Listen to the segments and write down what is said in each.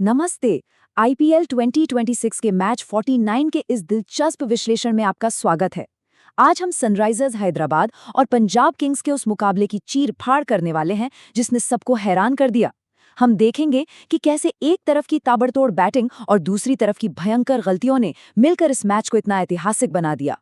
नमस्ते। आईपीएल 2026 के मैच 49 के इस दिलचस्प विश्लेषण में आपका स्वागत है। आज हम सनराइजर्स हैदराबाद और पंजाब किंग्स के उस मुकाबले की चीर-फाड़ करने वाले हैं जिसने सबको हैरान कर दिया। हम देखेंगे कि कैसे एक तरफ की ताबड़तोड़ बैटिंग और दूसरी तरफ की भयंकर गलतियों ने मिलकर इस मैच को इतना ऐतिहासिक बना दिया।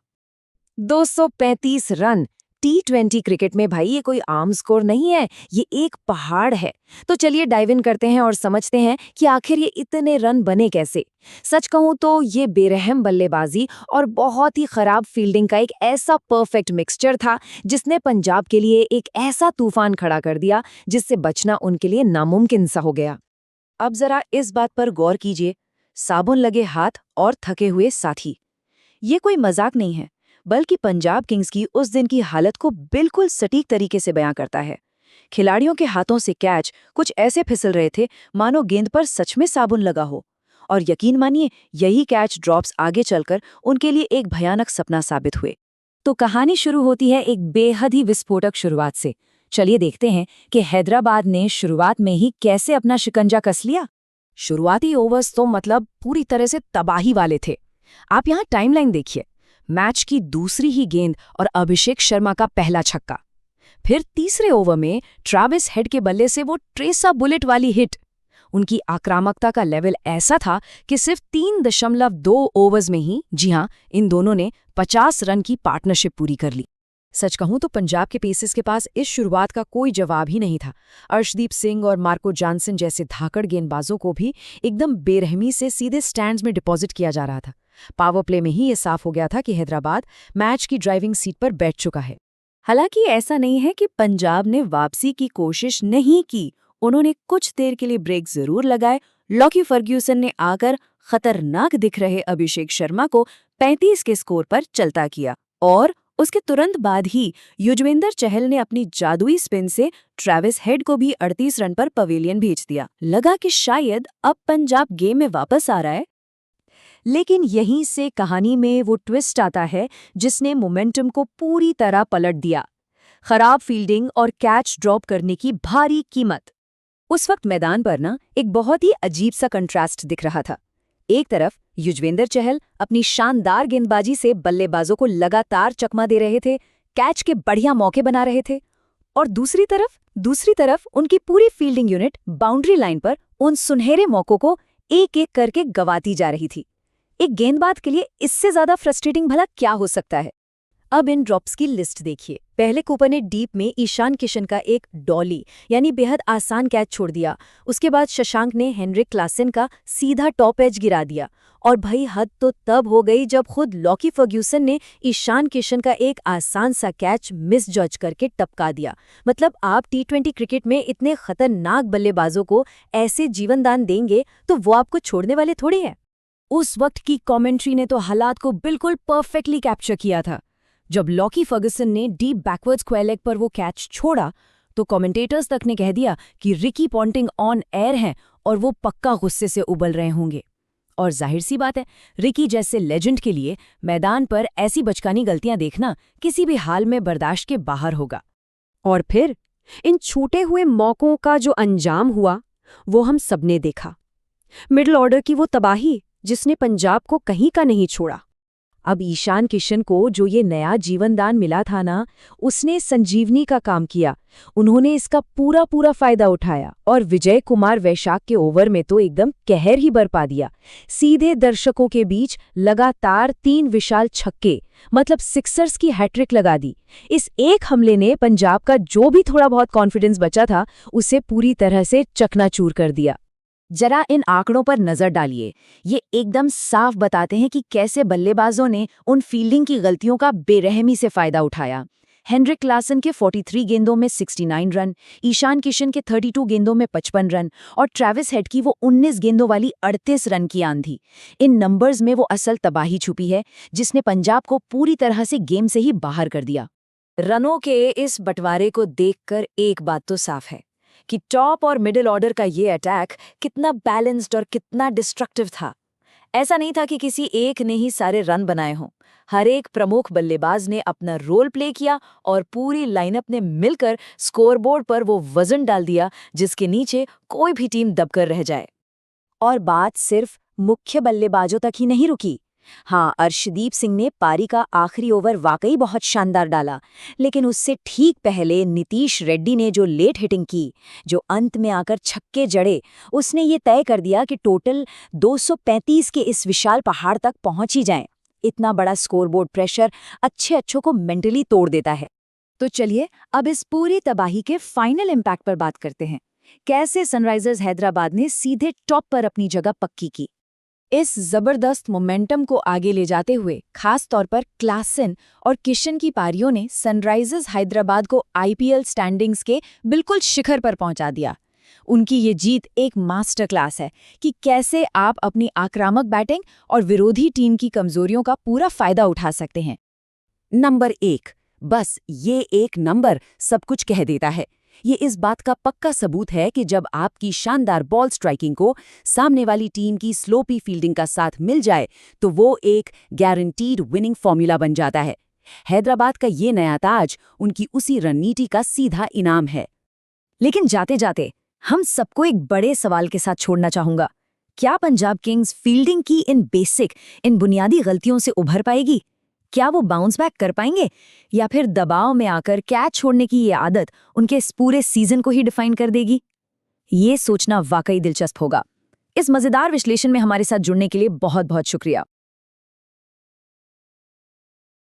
235 रन टी20 क्रिकेट में भाई ये कोई आम स्कोर नहीं है, ये एक पहाड़ है। तो चलिए डाइव इन करते हैं और समझते हैं कि आखिर ये इतने रन बने कैसे। सच कहूं तो ये बेरहम बल्लेबाजी और बहुत ही खराब फील्डिंग का एक ऐसा परफेक्ट मिक्सचर था जिसने पंजाब के लिए एक ऐसा तूफान खड़ा कर दिया जिससे बचना उनके लिए नामुमकिन सा हो गया। अब जरा इस बात पर गौर कीजिए, साबुन लगे हाथ और थके हुए साथी। ये कोई मजाक नहीं है, बल्कि पंजाब किंग्स की उस दिन की हालत को बिल्कुल सटीक तरीके से बयां करता है। खिलाड़ियों के हाथों से कैच कुछ ऐसे फिसल रहे थे मानो गेंद पर सच में साबुन लगा हो। और यकीन मानिए, यही कैच ड्रॉप्स आगे चलकर उनके लिए एक भयानक सपना साबित हुए। तो कहानी शुरू होती है एक बेहद ही विस्फोटक शुरुआत से। चलिए देखते हैं कि हैदराबाद ने शुरुआत में ही कैसे अपना शिकंजा कस लिया। शुरुआती ओवर्स तो मतलब पूरी तरह से तबाही वाले थे। आप यहाँ टाइमलाइन देखिए। मैच की दूसरी ही गेंद और अभिषेक शर्मा का पहला छक्का। फिर तीसरे ओवर में ट्रैविस हेड के बल्ले से वो ट्रेसा बुलेट वाली हिट। उनकी आक्रामकता का लेवल ऐसा था कि सिर्फ 3.2 ओवर्स में ही, जी हां, इन दोनों ने 50 रन की पार्टनरशिप पूरी कर ली। सच कहूं तो पंजाब के पेसर्स के पास इस शुरुआत का कोई जवाब ही नहीं था। अर्शदीप सिंह और मार्को जॉनसन जैसे धाकड़ गेंदबाजों को भी एकदम बेरहमी से सीधे स्टैंड्स में डिपॉजिट किया जा रहा था। पावर प्ले में ही ये साफ हो गया था कि हैदराबाद मैच की ड्राइविंग सीट पर बैठ चुका है। हालांकि ऐसा नहीं है कि पंजाब ने वापसी की कोशिश नहीं की। उन्होंने कुछ देर के लिए ब्रेक जरूर लगाए। लॉकी फर्ग्यूसन ने आकर खतरनाक दिख रहे अभिषेक शर्मा को 35 के स्कोर पर चलता किया और उसके तुरंत बाद ही युजवेंद्र चहल ने अपनी जादुई स्पिन से ट्रैविस हेड को भी 38 रन पर पवेलियन भेज दिया। लगा कि शायद अब पंजाब गेम में वापस आ रहा है। लेकिन यहीं से कहानी में वो ट्विस्ट आता है जिसने मोमेंटम को पूरी तरह पलट दिया। खराब फील्डिंग और कैच ड्रॉप करने की भारी कीमत। उस वक्त मैदान पर एक बहुत ही अजीब सा कंट्रास्ट दिख रहा था। एक तरफ युजवेंद्र चहल अपनी शानदार गेंदबाजी से बल्लेबाजों को लगातार चकमा दे रहे थे, कैच के बढ़िया मौके बना रहे थे, और दूसरी तरफ उनकी पूरी फील्डिंग यूनिट बाउंड्री लाइन पर उन सुनहरे मौकों को एक एक करके गंवाती जा रही थी। एक गेंदबाज के लिए इससे ज्यादा फ्रस्ट्रेटिंग भला क्या हो सकता है। अब इन ड्रॉप्स की लिस्ट देखिए। पहले कूपर ने डीप में ईशान किशन का एक डॉली यानी बेहद आसान कैच छोड़ दिया। उसके बाद शशांक ने हेनरिक क्लासन का सीधा टॉप एज गिरा दिया। और भाई हद तो तब हो गई जब खुद लॉकी फर्ग्यूसन ने ईशान किशन का एक आसान सा कैच मिस जज करके टपका दिया। मतलब आप टी20 क्रिकेट में इतने खतरनाक बल्लेबाजों को ऐसे जीवनदान देंगे तो वो आपको छोड़ने वाले थोड़ी हैं। उस वक्त की कमेंट्री ने तो हालात को बिल्कुल परफेक्टली कैप्चर किया था। जब लॉकी फर्गुसन ने डीप बैकवर्ड स्क्वायर लेग पर वो कैच छोड़ा तो कमेंटेटर्स तक ने कह दिया कि रिकी पॉन्टिंग ऑन एयर हैं और वो पक्का गुस्से से उबल रहे होंगे। और जाहिर सी बात है, रिकी जैसे लेजेंड के लिए मैदान पर ऐसी बचकानी गलतियां देखना किसी भी हाल में बर्दाश्त के बाहर होगा। और फिर इन छूटे हुए मौकों का जो अंजाम हुआ वो हम सबने देखा। मिडिल ऑर्डर की वो तबाही जिसने पंजाब को कहीं का नहीं छोड़ा। अब ईशान किशन को जो ये नया जीवनदान मिला था उसने संजीवनी का काम किया। उन्होंने इसका पूरा फायदा उठाया और विजय कुमार वैशाख के ओवर में तो एकदम कहर ही बरपा दिया। सीधे दर्शकों के बीच लगातार 3 विशाल छक्के, मतलब सिक्सर्स की हैट्रिक लगा दी। इस एक हमले ने पंजाब का जो भी थोड़ा बहुत कॉन्फिडेंस बचा था उसे पूरी तरह से चकनाचूर कर दिया। जरा इन आंकड़ों पर नजर डालिए। ये एकदम साफ बताते हैं कि कैसे बल्लेबाजों ने उन फील्डिंग की गलतियों का बेरहमी से फायदा उठाया। हेनरिक क्लासन के 43 गेंदों में 69 रन, ईशान किशन के 32 गेंदों में 55 रन और ट्रैविस हेड की वो 19 गेंदों वाली 38 रन की आंधी। इन नंबर्स में वो असल तबाही छुपी है जिसने पंजाब को पूरी तरह से गेम से ही बाहर कर दिया। रनों के इस बंटवारे को देखकर एक बात तो साफ है कि टॉप और मिडिल ऑर्डर का ये अटैक कितना बैलेंस्ड और कितना डिस्ट्रक्टिव था। ऐसा नहीं था कि किसी एक ने ही सारे रन बनाए हों। हर एक प्रमुख बल्लेबाज ने अपना रोल प्ले किया और पूरी लाइनअप ने मिलकर स्कोरबोर्ड पर वो वजन डाल दिया जिसके नीचे कोई भी टीम दबकर रह जाए। और बात सिर्फ मुख्य बल्लेबाजों तक ही नहीं रुकी। हाँ, अर्शदीप सिंह ने पारी का आखिरी ओवर वाकई बहुत शानदार डाला, लेकिन उससे ठीक पहले नीतीश रेड्डी ने जो लेट हिटिंग की, जो अंत में आकर छक्के जड़े, उसने ये तय कर दिया कि टोटल 235 के इस विशाल पहाड़ तक पहुंच ही जाएं। इतना बड़ा स्कोरबोर्ड प्रेशर अच्छों को मेंटली तोड़ देता है। तो चलिए अब इस पूरी तबाही के फाइनल इम्पैक्ट पर बात करते हैं। कैसे सनराइजर्स हैदराबाद ने सीधे टॉप पर अपनी जगह पक्की की। इस जबरदस्त मोमेंटम को आगे ले जाते हुए खास तौर पर क्लासन और किशन की पारियों ने सनराइजर्स हैदराबाद को आईपीएल स्टैंडिंग्स के बिल्कुल शिखर पर पहुंचा दिया। उनकी ये जीत एक मास्टर क्लास है कि कैसे आप अपनी आक्रामक बैटिंग और विरोधी टीम की कमजोरियों का पूरा फायदा उठा सकते हैं। नंबर 1, बस ये एक नंबर सब कुछ कह देता है। ये इस बात का पक्का सबूत है कि जब आपकी शानदार बॉल स्ट्राइकिंग को सामने वाली टीम की स्लोपी फील्डिंग का साथ मिल जाए तो वो एक गारंटीड विनिंग फॉर्मूला बन जाता है। हैदराबाद का ये नया ताज उनकी उसी रणनीति का सीधा इनाम है। लेकिन जाते जाते हम सबको एक बड़े सवाल के साथ छोड़ना चाहूंगा। क्या पंजाब किंग्स फील्डिंग की इन बुनियादी गलतियों से उभर पाएगी? क्या वो बाउंस बैक कर पाएंगे, या फिर दबाव में आकर कैच छोड़ने की ये आदत उनके इस पूरे सीजन को ही डिफाइन कर देगी? ये सोचना वाकई दिलचस्प होगा। इस मजेदार विश्लेषण में हमारे साथ जुड़ने के लिए बहुत बहुत शुक्रिया।